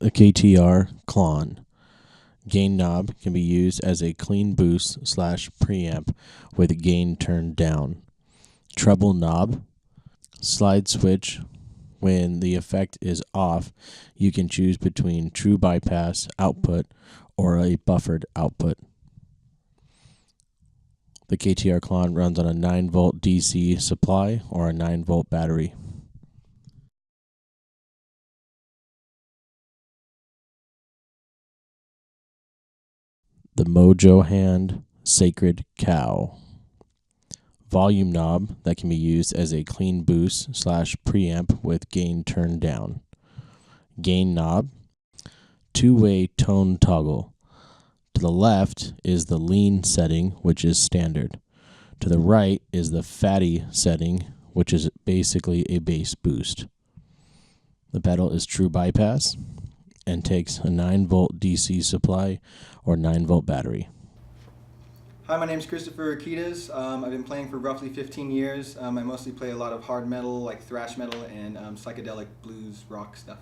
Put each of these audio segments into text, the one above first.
The KTR Klon. Gain knob can be used as a clean boost / preamp with gain turned down. Treble knob. Slide switch. When the effect is off, you can choose between true bypass output or a buffered output. The KTR Klon runs on a 9-volt DC supply or a 9-volt battery. The Mojo hand sacred cow. Volume knob that can be used as a clean boost / preamp with gain turned down. Gain knob. Two-way tone toggle. To the left is the lean setting, which is standard. To the right is the fatty setting, which is basically a bass boost. The pedal is true bypass and takes a 9-volt DC supply or 9-volt battery. Hi, my name is Christopher Akitas. I've been playing for roughly 15 years. I mostly play a lot of hard metal, like thrash metal, and psychedelic blues rock stuff.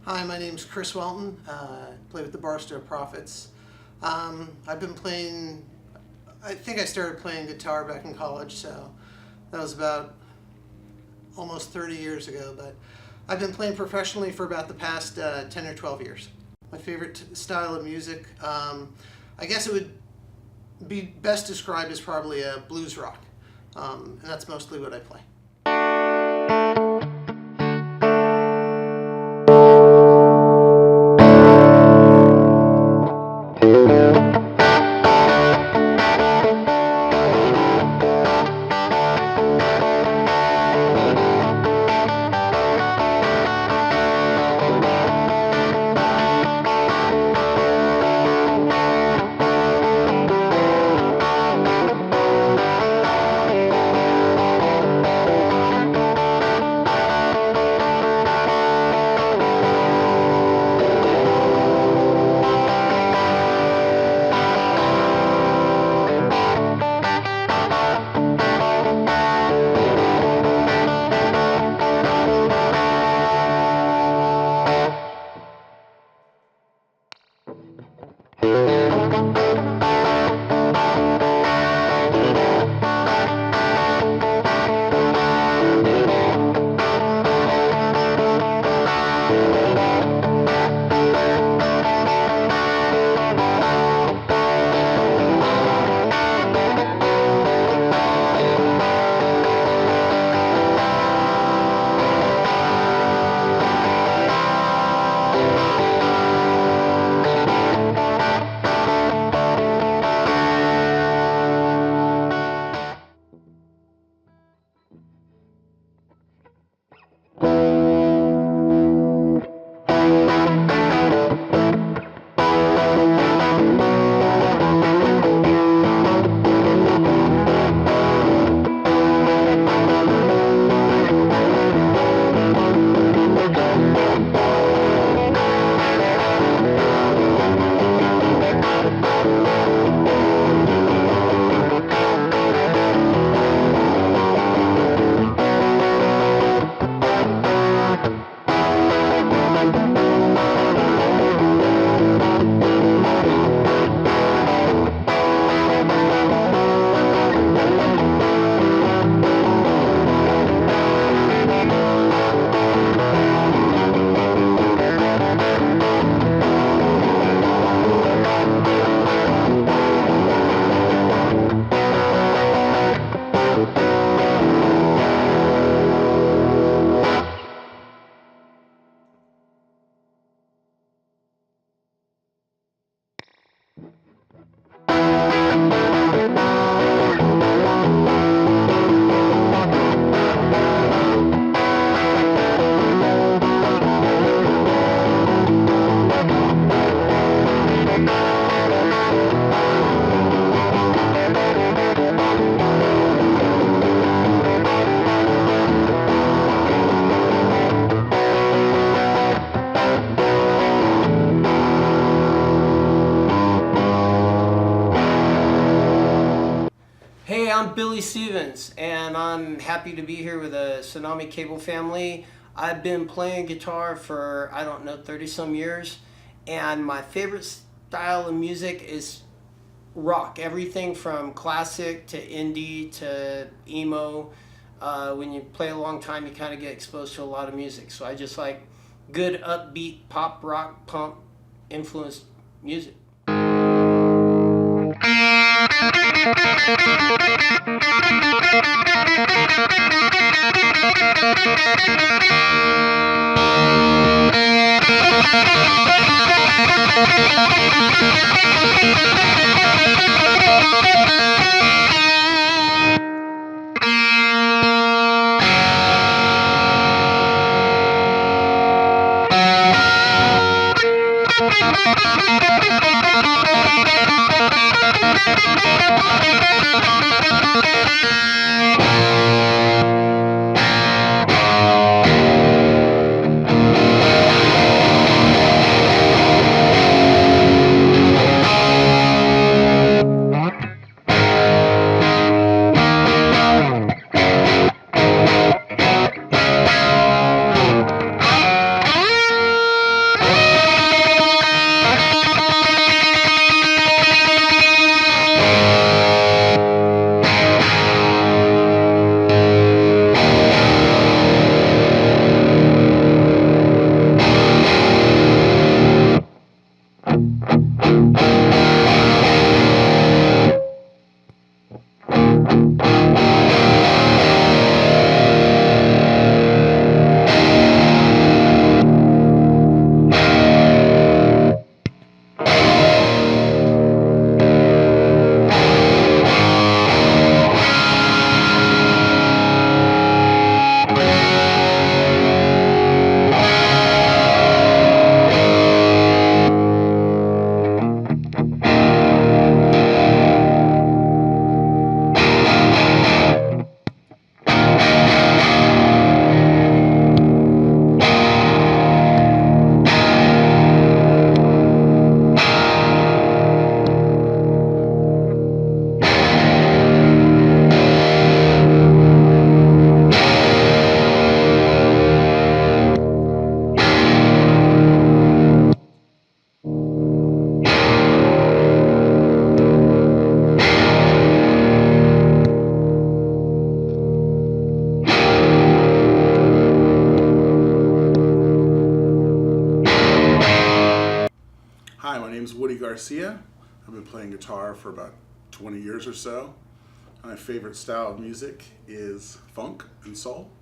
Hi, my name's Chris Welton. I play with the Barstow Prophets. I've been playing, I think I started playing guitar back in college, so that was about almost 30 years ago, but I've been playing professionally for about the past 10 or 12 years. My favorite style of music, I guess it would be best described as probably a blues rock, and that's mostly what I play. Billy Stevens, and I'm happy to be here with the Tsunami Cable family. I've been playing guitar for, I don't know, 30 some years, and my favorite style of music is rock. Everything from classic to indie to emo. When you play a long time, you kind of get exposed to a lot of music. So I just like good upbeat pop, rock, punk influenced music. Hi, my name is Woody Garcia. I've been playing guitar for about 20 years or so. My favorite style of music is funk and soul.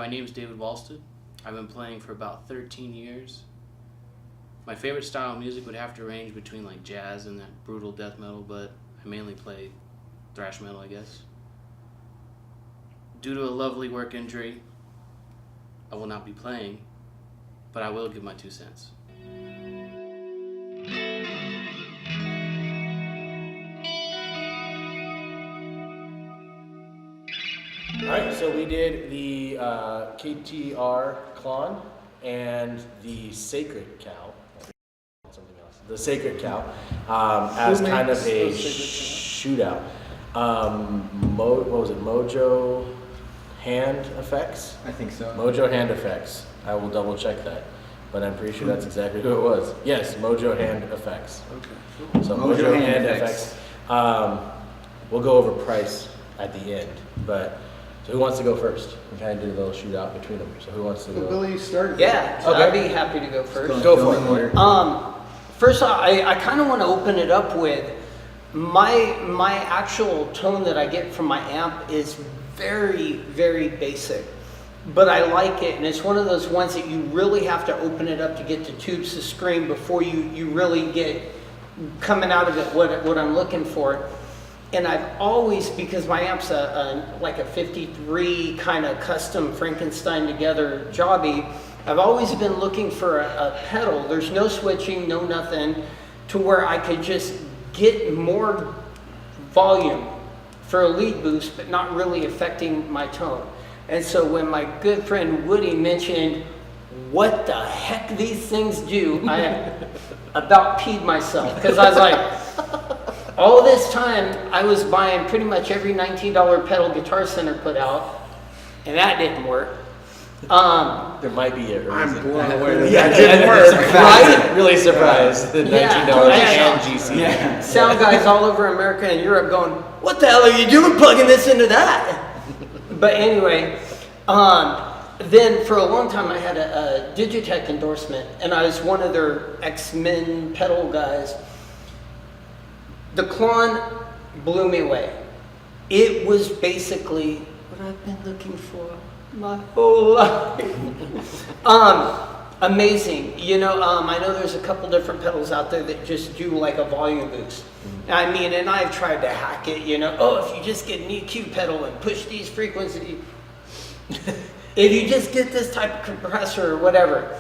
My name is David Walsted. I've been playing for about 13 years. My favorite style of music would have to range between like jazz and that brutal death metal, but I mainly play thrash metal, I guess. Due to a lovely work injury, I will not be playing, but I will give my 2 cents. Alright, so we did the KTR Klon and the Sacred Cow. Something else. The Sacred Cow as kind of a shootout. What was it? Mojo hand effects? I think so. Mojo hand effects. I will double check that, but I'm pretty sure that's exactly who it was. Yes, Mojo hand effects. Okay. So Mojo hand effects. We'll go over price at the end, but so who wants to go first? We kind of did a little shootout between them. So who wants to go? Billy, you started. Yeah, so Okay. I'd be happy to go first. Go for it. First off, I kind of want to open it up with my actual tone that I get from my amp is very, very basic, but I like it, and it's one of those ones that you really have to open it up to get the tubes to scream before you really get coming out of it what I'm looking for. And I've always, because my amp's like a 53 kind of custom Frankenstein together jobby, I've always been looking for a pedal. There's no switching, no nothing, to where I could just get more volume for a lead boost, but not really affecting my tone. And so when my good friend Woody mentioned what the heck these things do, I about peed myself, because I was like, all this time I was buying pretty much every $19 pedal Guitar Center put out, and that didn't work. There might be a reason. I'm blown away that Yeah, that didn't work. Right? Really surprised. The $19 Yeah. and GC. Yeah. Sound guys all over America and Europe going, what the hell are you doing plugging this into that? But anyway, then for a long time I had a Digitech endorsement, and I was one of their X-Men pedal guys. The Klon blew me away. It was basically what I've been looking for my whole life. Amazing. You know, I know there's a couple different pedals out there that just do like a volume boost. I mean, and I've tried to hack it, you know, oh, if you just get an EQ pedal and push these frequencies, if you just get this type of compressor or whatever.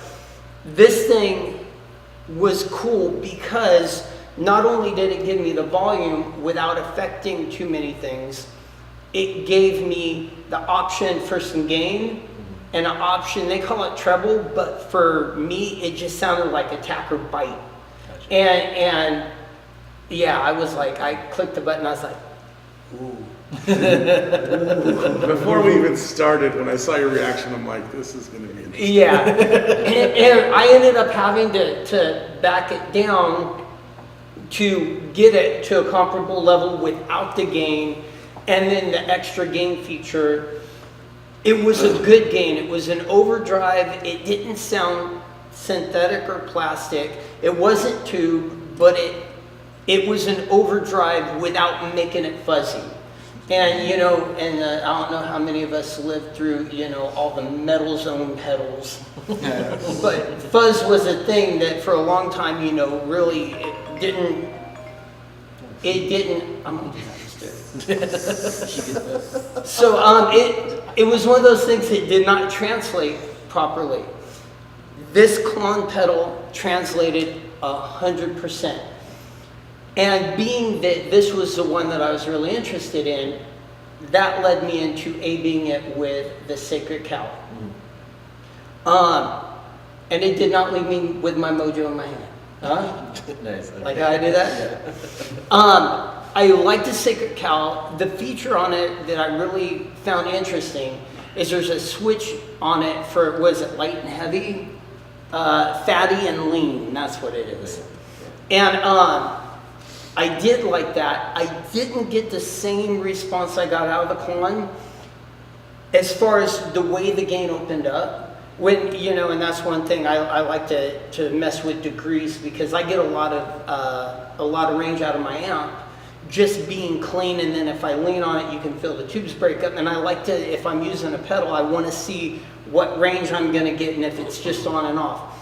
This thing was cool because not only did it give me the volume without affecting too many things, it gave me the option for some gain and an option, they call it treble, but for me, it just sounded like attack or bite. Gotcha. And yeah, I was like, I clicked the button, I was like, ooh. Before we even started, when I saw your reaction, I'm like, this is going to be interesting. Yeah, and I ended up having to back it down to get it to a comparable level without the gain, and then the extra gain feature. It was a good gain. It was an overdrive. It didn't sound synthetic or plastic. It wasn't tube, but it was an overdrive without making it fuzzy. And, you know, and I don't know how many of us lived through, you know, all the metal zone pedals. But fuzz was a thing that for a long time, you know, really it didn't, I'm gonna do that instead. So it was one of those things that did not translate properly. This Klon pedal translated 100%. And being that this was the one that I was really interested in, that led me into A-Bing it with the Sacred Cow. And it did not leave me with my Mojo in my hand. Nice. Okay. Like how I did that? I like the Sacred Cow. The feature on it that I really found interesting is there's a switch on it for, what is it, light and heavy? Fatty and lean, that's what it is. And I did like that. I didn't get the same response I got out of the Klon as far as the way the game opened up. When, you know, and that's one thing I like to mess with degrees, because I get a lot of range out of my amp just being clean, and then if I lean on it, you can feel the tubes break up. And I like to, if I'm using a pedal, I want to see what range I'm going to get and if it's just on and off.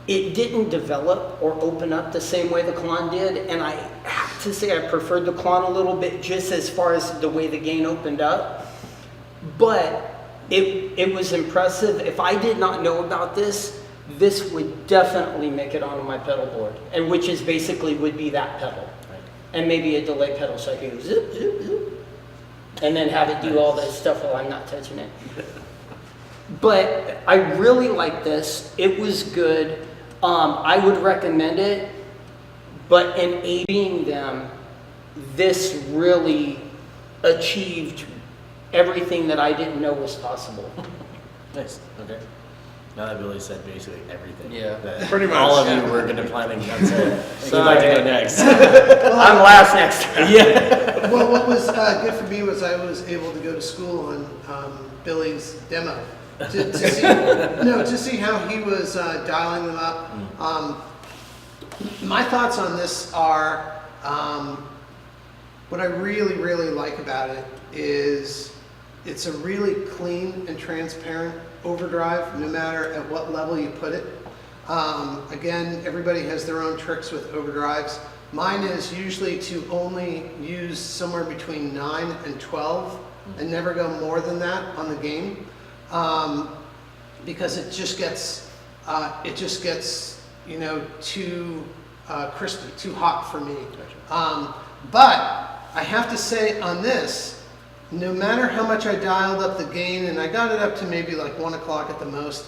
It didn't develop or open up the same way the Klon did, and I have to say I preferred the Klon a little bit just as far as the way the gain opened up. But it was impressive. If I did not know about this, this would definitely make it onto my pedal board, and which is basically would be that pedal. Right. And maybe a delay pedal so I can go zip, zip, zip, and then have it do all this stuff while I'm not touching it. But I really like this. It was good. I would recommend it, but in aiding them, this really achieved everything that I didn't know was possible. Nice. Okay. Now that Billy said basically everything. Yeah. That Pretty much. all of you were gonna planning. That's it. Who'd like to go next? I'm last next time. Yeah. Well, what was good for me was I was able to go to school on Billy's demo to see, to see how he was dialing them up. My thoughts on this are, what I really, really like about it is it's a really clean and transparent overdrive, no matter at what level you put it. Again, everybody has their own tricks with overdrives. Mine is usually to only use somewhere between 9 and 12 and never go more than that on the gain, because it just gets too crispy, too hot for me. But I have to say on this, no matter how much I dialed up the gain, and I got it up to maybe like 1 o'clock at the most,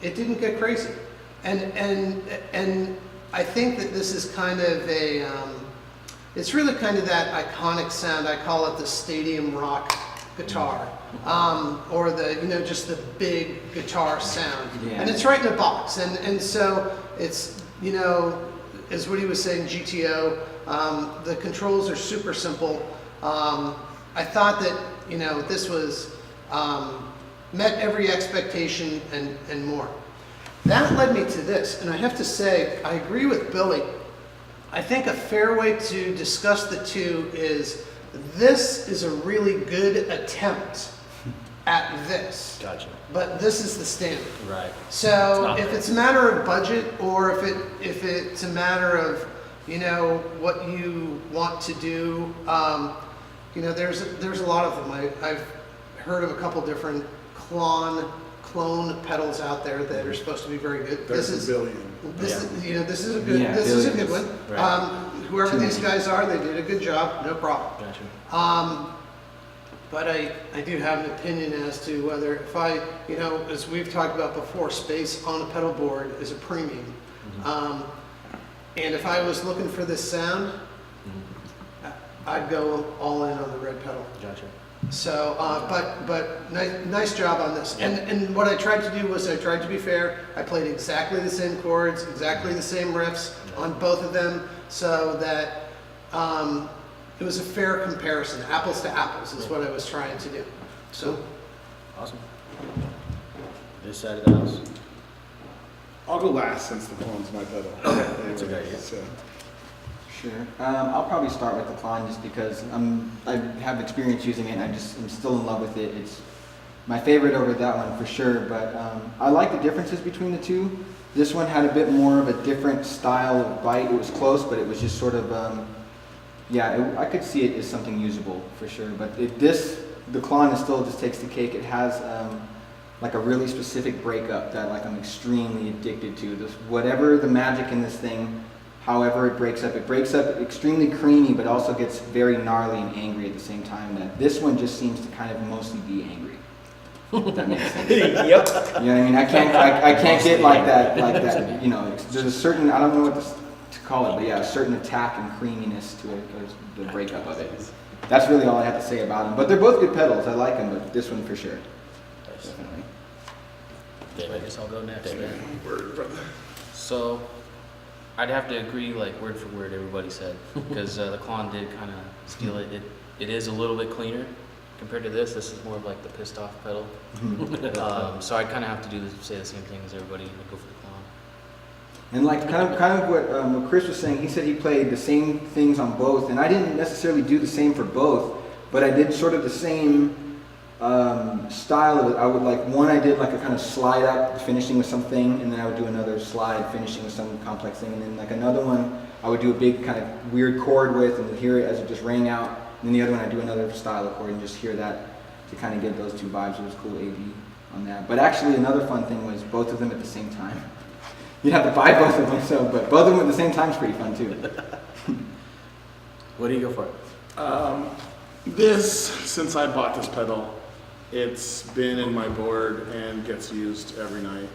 it didn't get crazy. And I think that this is kind of a, it's really kind of that iconic sound. I call it the stadium rock guitar, or the, just the big guitar sound. Yeah. And it's right in a box. And so it's, as Woody was saying, GTO, the controls are super simple. I thought that, this was, met every expectation and more. That led me to this, and I have to say, I agree with Billy. I think a fair way to discuss the two is this is a really good attempt at this. Gotcha. But this is the standard. Right. So if it's a matter of budget, or if it's a matter of what you want to do, there's a lot of them. I've heard of a couple different Klon pedals out there that are supposed to be very good. This is a billion. This is a good one. Right. Whoever these guys are, they did a good job. No problem. Gotcha. But I do have an opinion as to whether if I, as we've talked about before, space on a pedal board is a premium. And if I was looking for this sound, I'd go all in on the red pedal. Gotcha. So, but nice job on this. And what I tried to do was I tried to be fair. I played exactly the same chords, exactly the same riffs on both of them, so that it was a fair comparison. Apples to apples is what I was trying to do. So, Awesome. This side of the house. I'll go last since the Klon's my pedal. Okay, that's a good idea. So. Sure. I'll probably start with the Klon just because I have experience using it and I'm still in love with it. It's my favorite over that one for sure, but I like the differences between the two. This one had a bit more of a different style of bite. It was close, but it was just sort of, I could see it as something usable for sure. But the Klon still just takes the cake. It has like a really specific breakup that like I'm extremely addicted to. Whatever the magic in this thing, however it breaks up. It breaks up extremely creamy, but also gets very gnarly and angry at the same time. That this one just seems to kind of mostly be angry. If that makes sense. Yep. You know what I mean? I can't get like that. You know, there's a certain, I don't know what to call it, but yeah, a certain attack and creaminess to it, the breakup of it. That's really all I have to say about them. But they're both good pedals. I like them, but this one for sure. Definitely. I guess I'll go next then. So, I'd have to agree, like word for word, everybody said, because the Klon did kind of steal it. It is a little bit cleaner compared to this. This is more of like the pissed off pedal. So I kind of have to say the same thing as everybody and go for the Klon. And like kind of what Chris was saying, he said he played the same things on both, and I didn't necessarily do the same for both, but I did sort of the same style of it. I did like a kind of slide up, finishing with something, and then I would do another slide, finishing with some complex thing, and then like another one I would do a big kind of weird chord with, and hear it as it just rang out, and then the other one I'd do another style of chord and just hear that to kind of get those two vibes. It was cool A/B on that. But actually another fun thing was both of them at the same time. You'd have to buy both of them, but both of them at the same time is pretty fun too. What do you go for? Since I bought this pedal, it's been in my board and gets used every night.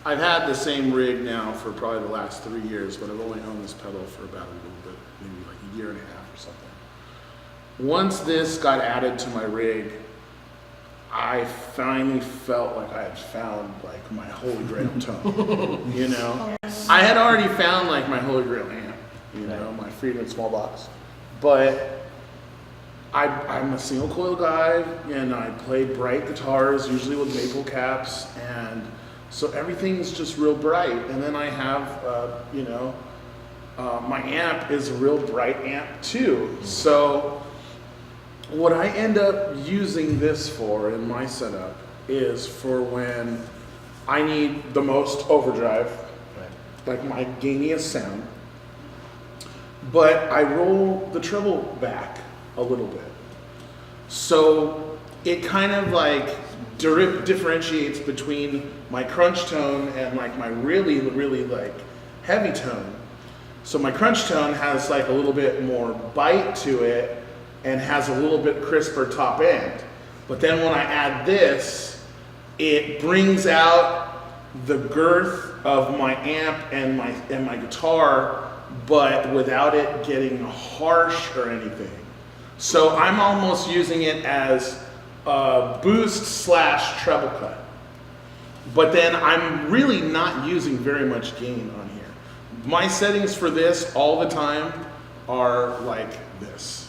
I've had the same rig now for probably the last 3 years, but I've only owned this pedal for about a little bit, maybe like a year and a half or something. Once this got added to my rig, I finally felt like I had found like my holy grail tone. You know, I had already found like my holy grail amp, you know, my Friedman small box, but I'm a single coil guy, and I play bright guitars, usually with maple caps, and so everything's just real bright. And then I have, my amp is a real bright amp too. So what I end up using this for in my setup is for when I need the most overdrive, like my gainiest sound, but I roll the treble back a little bit. So it kind of like differentiates between my crunch tone and like my really, really like heavy tone. So my crunch tone has like a little bit more bite to it and has a little bit crisper top end. But then when I add this, it brings out the girth of my amp and my guitar, but without it getting harsh or anything. So I'm almost using it as a boost / treble cut. But then I'm really not using very much gain on here. My settings for this all the time are like this.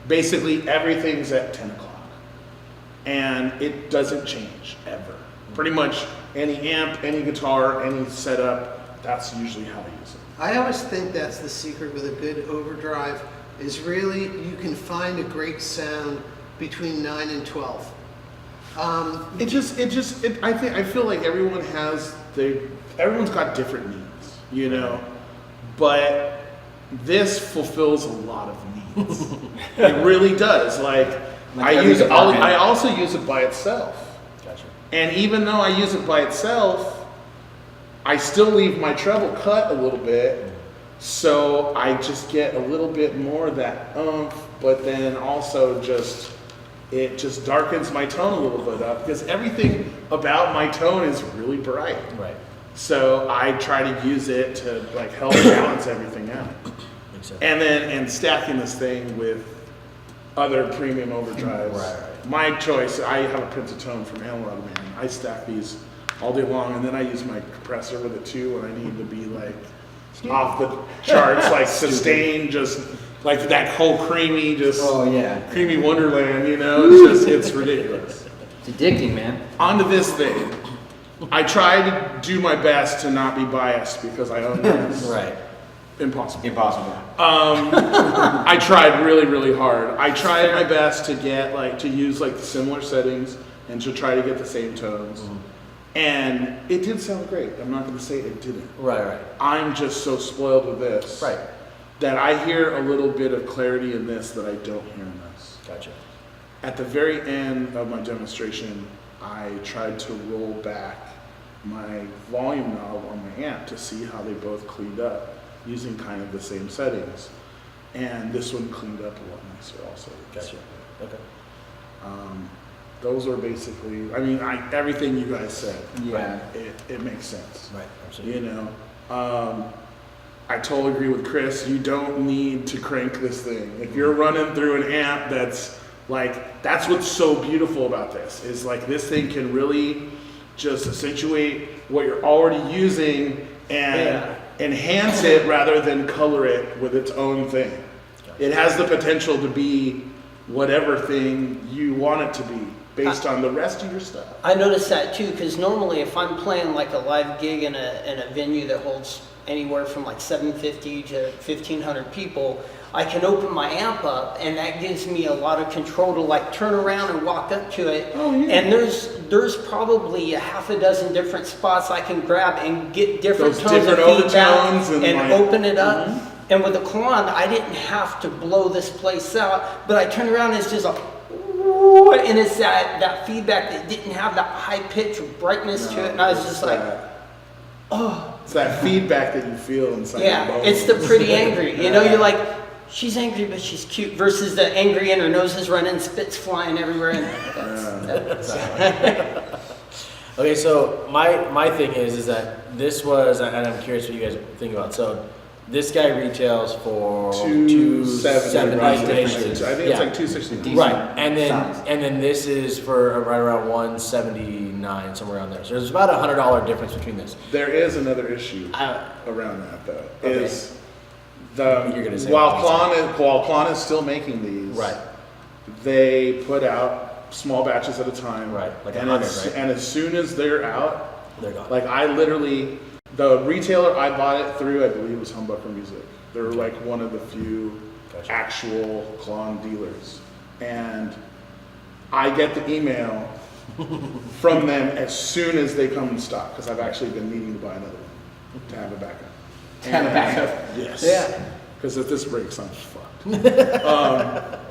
Basically everything's at 10 o'clock. And it doesn't change ever. Pretty much any amp, any guitar, any setup, that's usually how I use it. I always think that's the secret with a good overdrive, is really you can find a great sound between 9 and 12. I feel like everyone's got different needs, you know, but this fulfills a lot of needs. It really does. I also use it by itself. Gotcha. And even though I use it by itself, I still leave my treble cut a little bit. So I just get a little bit more of that oomph, but then also it just darkens my tone a little bit up, because everything about my tone is really bright. Right. So I try to use it to like help balance everything out. Makes sense. And stacking this thing with other premium overdrives. Right. My choice, I have a pentatone from Analog Man. I stack these all day long, and then I use my compressor with it too when I need to be like off the charts, like sustained, just like that whole creamy, creamy wonderland, you know, it's ridiculous. It's addicting, man. Onto this thing. I try to do my best to not be biased because I own this. Right. Impossible. Impossible. I tried really, really hard. I tried my best to get to use like similar settings and to try to get the same tones. Mm-hmm. And it did sound great. I'm not going to say it didn't. Right. I'm just so spoiled with this. Right. That I hear a little bit of clarity in this that I don't hear in this. Gotcha. At the very end of my demonstration, I tried to roll back my volume knob on my amp to see how they both cleaned up using kind of the same settings. And this one cleaned up a lot nicer also. Gotcha. Okay. Those are basically, I mean, everything you guys said, Yeah. it makes sense. Right. Absolutely. You know, I totally agree with Chris. You don't need to crank this thing. If you're running through an amp that's like, that's what's so beautiful about this, is like this thing can really just accentuate what you're already using and enhance it rather than color it with its own thing. It has the potential to be whatever thing you want it to be based on the rest of your stuff. I noticed that too, because normally if I'm playing like a live gig in a venue that holds anywhere from like 750 to 1,500 people, I can open my amp up, and that gives me a lot of control to like turn around and walk up to it. Oh, yeah. And there's probably a half a dozen different spots I can grab and get different Those tones different of feedback overtones and and like- open it up. And with the Klon, I didn't have to blow this place out, but I turn around and it's just like, ooh, and it's that feedback that didn't have that high pitch or brightness to it, and I was just like, oh. It's that feedback that you feel inside your Yeah, bones. it's the pretty angry. You know, you're like, she's angry, but she's cute, versus the angry and her nose is running, spit's flying everywhere. And Okay, so my thing is that this was, and I'm curious what you guys think about. So this guy retails for 270, right? differences. I think it's like 269. Right, and size. then this is for right around 179, somewhere around there. So there's about $100 difference between this. There is another issue I- around that though. Okay. Is the You're gonna say while what Klon is still making these, Right. they put out small batches at a time. Right, like and 100, as, right? and as soon as they're out, They're gone. like I literally, the retailer I bought it through, I believe was Humbucker Music. They're like one of the few Gotcha. actual Klon dealers. And I get the email from them as soon as they come in stock, because I've actually been needing to buy another one to have a backup. To have a backup. Yes. Yeah. Because if this breaks, I'm fucked.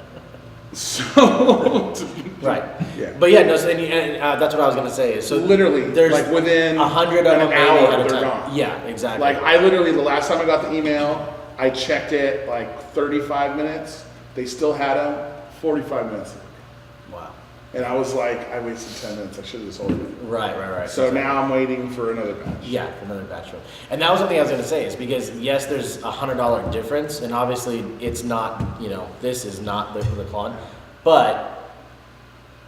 So, Right. yeah. But yeah, no. So that's what I was gonna say. Is so Literally, there's like within 100 of an them maybe hour, at a they're time. gone. Yeah, exactly. Like I literally, the last time I got the email, I checked it like 35 minutes. They still had them 45 minutes. Wow. And I was like, I wasted 10 minutes. I should have just ordered it. Right. So now I'm waiting for another batch. Yeah, for another batch room. And that was something I was going to say, is because yes, there's $100 difference, and obviously it's not, this is not the Klon, but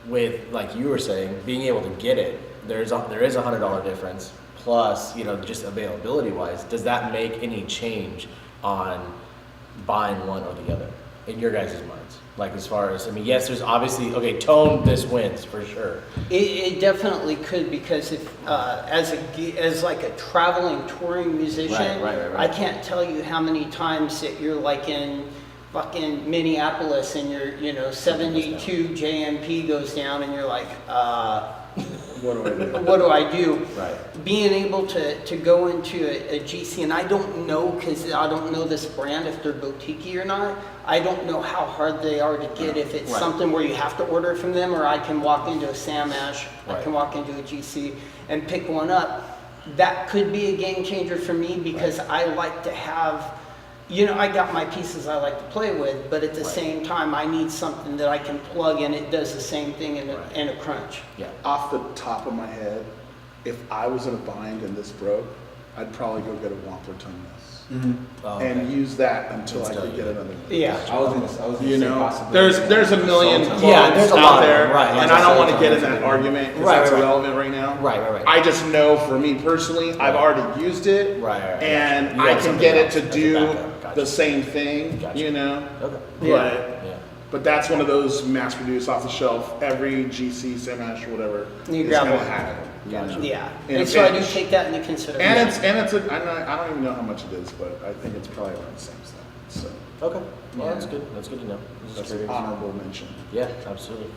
with, like you were saying, being able to get it, there is a $100 difference. Plus, just availability wise, does that make any change on buying one or the other in your guys' minds? Like as far as, yes, there's obviously, tone, this wins for sure. It definitely could, because if as like a traveling touring musician, Right. I can't tell you how many times that you're like in fucking Minneapolis and your 72 JMP goes down and you're like, What do I do? what do I do? Right. Being able to go into a GC, and I don't know, because I don't know this brand, if they're boutique or not. I don't know how hard they are to get, if it's Right. something where you have to order from them, or I can walk into a Sam Ash, I Right. can walk into a GC and pick one up. That could be a game changer for me, because I like to have, I got my pieces I like to play with, but at the same time, I need something that I can plug and it does the same thing in a crunch. Yeah. Off the top of my head, if I was in a bind and this broke, I'd probably go get a Wampler toneless Oh, and use that until I Until could you- get another one. Yeah. I was gonna say possibly. There's a million clones Yeah, there's a lot out of there, them, right. and I don't want to get in that argument because Right, that's right. irrelevant right now. Right. I just know for me personally, I've already used it, Right. and You I have can something get it else to as a do backup. Gotcha. the same thing, Gotcha. Okay. Yeah. But that's one of those mass-produced, off-the-shelf, every GC, Semash, or whatever You is grab gonna one. have it. Gotcha. Yeah, In a and so I do pinch. take that into consideration. I don't even know how much it is, but I think it's probably around the same stuff. So Okay. Well, that's good. That's good to know. Just that's an curious. honorable mention. Yeah, absolutely.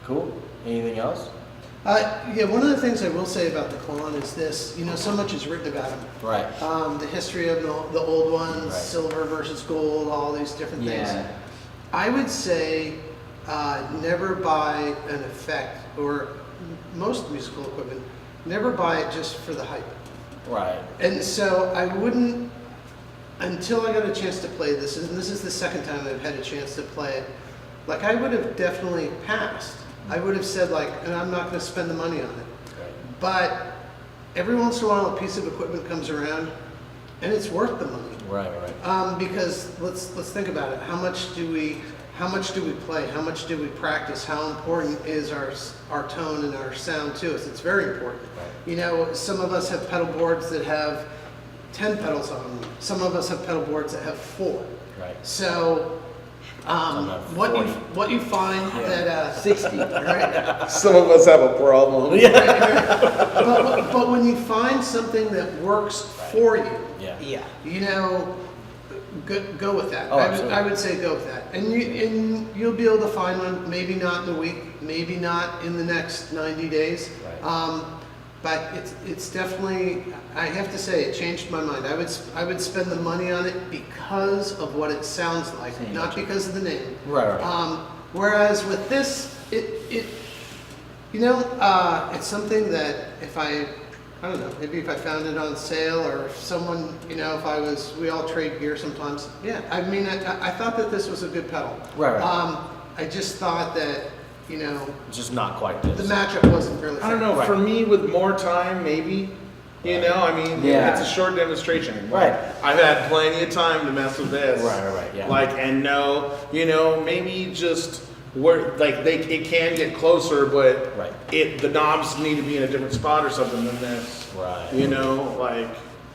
Cool. Anything else? Yeah, one of the things I will say about the Klon is this, so much is written about them. Right. The history of the old ones, Right. silver versus gold, all these different things. Yeah. I would say never buy an effect, or most musical equipment, never buy it just for the hype. Right. And so I wouldn't, until I got a chance to play this, and this is the second time I've had a chance to play it, like I would have definitely passed. I would have said like, and I'm not going to spend the money on it. Right. But every once in a while a piece of equipment comes around and it's worth the money. Right, right. Because let's think about it. How much do we play? How much do we practice? How important is our tone and our sound to us? It's very important. Right. You know, some of us have pedal boards that have 10 pedals on them. Some of us have pedal boards that have 4. Right. So what you find that 60. right? Some of us have a problem. But when you find something that works for you, Yeah. you know, go with that. Oh, I would say go with that, and you'll be able to find one. Maybe not in a week, maybe not in the next 90 days. Right. But it's definitely. I have to say, it changed my mind. I would spend the money on it because of what it sounds like, not because of the name. Right. Whereas with this, it's something that if I don't know, maybe if I found it on sale or if someone, we all trade gear sometimes. Yeah, I mean, I thought that this was a good pedal. Right. I just thought that, It's just not quite this. the matchup wasn't really I don't know. Right. For me, with more time, maybe. Yeah. It's a short demonstration. Right. I've had plenty of time to mess with this. Right, yeah. And know, maybe just where it can get closer, but Right. the knobs need to be in a different spot or something than this. Right.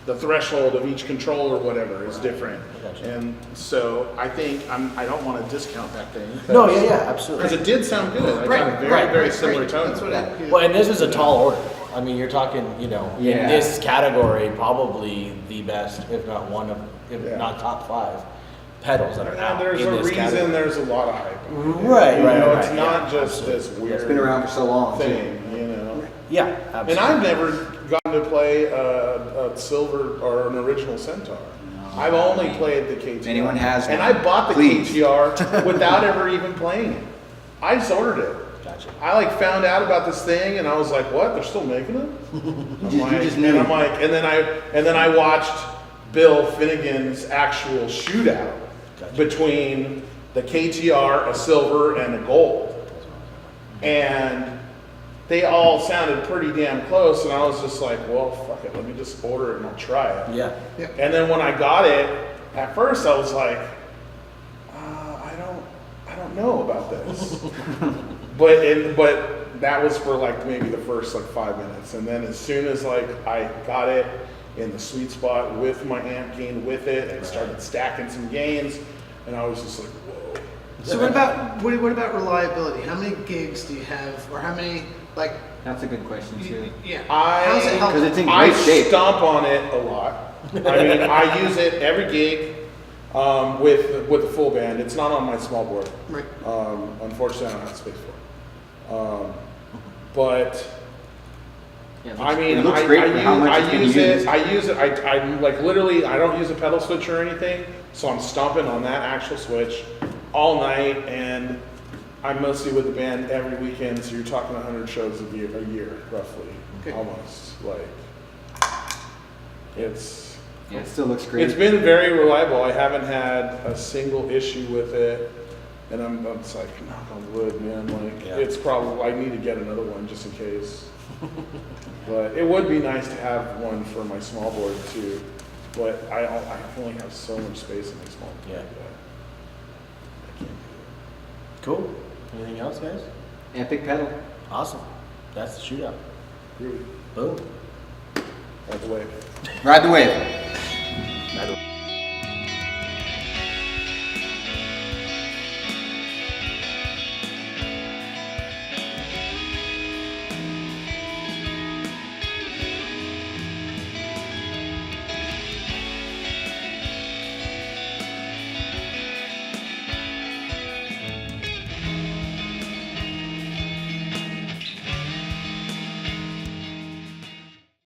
The threshold of each control or whatever is different. Gotcha. And so I think I don't want to discount that thing. No, yeah, absolutely. Because it did sound good. I Right, got a very, right, very right, similar right. tone. That's what I. Well, and this is a tall order. I mean, you're talking, in Yeah. this category, probably the best, if not one of, if Yeah. not top 5 pedals that are And out there's in a this reason category. there's a lot of hype. Right, It's right, not yeah, just this weird It's been around for so long. too. thing, Yeah, And absolutely. I've never gotten to play a silver or an original Centaur. I've only played the KTR. If anyone has and one, I bought the please. KTR without ever even playing it. I just ordered it. Gotcha. I found out about this thing and I was like, "What? They're still making them?" You just knew. And I'm like, and then I watched Bill Finnegan's actual shootout Gotcha. between the KTR, a silver, and a gold, and they all sounded pretty damn close. And I was just like, "Well, fuck it, let me just order it and I'll try it." Yeah. And then when I got it, at first I was like, I don't know about this. but that was for maybe the first 5 minutes. And then as soon as I got it in the sweet spot with my amp gain with it and started stacking some gains, and I was just like, whoa. So what about reliability? How many gigs do you have, or how many That's a good question too. Yeah. How's it help? Because it's in I great shape. stomp on it a lot. I mean, I use it every gig with the full band. It's not on my small board. Right. Unfortunately, I don't have space for it. But Yeah, I mean, it looks great for how much I it's been use used. it. I'm literally, I don't use a pedal switch or anything, so I'm stomping on that actual switch all night, and I'm mostly with the band every weekend. So you're talking 100 shows a year, roughly, Okay. almost. It's Yeah, it still looks great. it's been very reliable. I haven't had a single issue with it, and I'm just like, knock on wood, man. Yeah. It's probably, I need to get another one just in case. But it would be nice to have one for my small board too. But I only have so much space in my small board. Yeah. that I can't do Cool. Anything else, guys? Epic pedal. Awesome. That's the shootout. it. Really, Boom. by the way. Ride the wave. By the way.